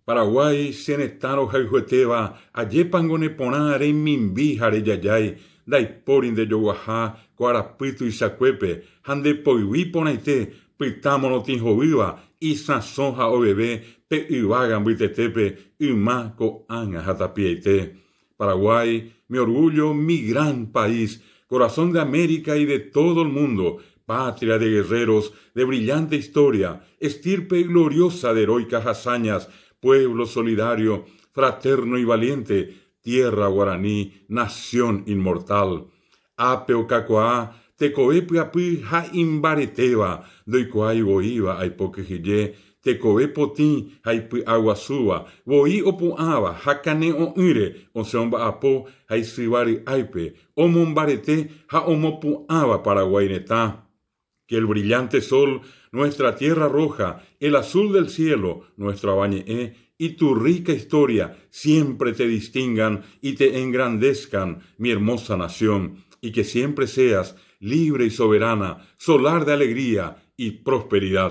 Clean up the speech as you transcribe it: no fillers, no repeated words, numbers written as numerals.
Paraguay, Senetaro, Jaijueteva, Ayepangone Ponare, Mimbi, Jareyayay, Daiporin de Yoguajá, Coarapito y Sacuepe, Hande Poiví Ponaite, Pitámono Tinjoviva, Isasonja Obebe, Pe Ibagan Buitetepe, Imaco Anga Jatapiete. Paraguay, mi orgullo, mi gran país, corazón de América y de todo el mundo, patria de guerreros, de brillante historia, estirpe gloriosa de heroicas hazañas, pueblo solidario, fraterno y valiente, tierra guaraní, nación inmortal. Apeo cacoa, tecoepiapi ha imbareteba, doicoai boiva aipoquejille, tecoe poti haipi aguasúa, boi opuaba, hakane o ire, onseomba apo, haisibari aipe, omombarete, ha omopuaba paraguainetá. Que el brillante sol, nuestra tierra roja, el azul del cielo, nuestra bañe, y tu rica historia siempre te distingan y te engrandezcan, mi hermosa nación, y que siempre seas libre y soberana, solar de alegría y prosperidad.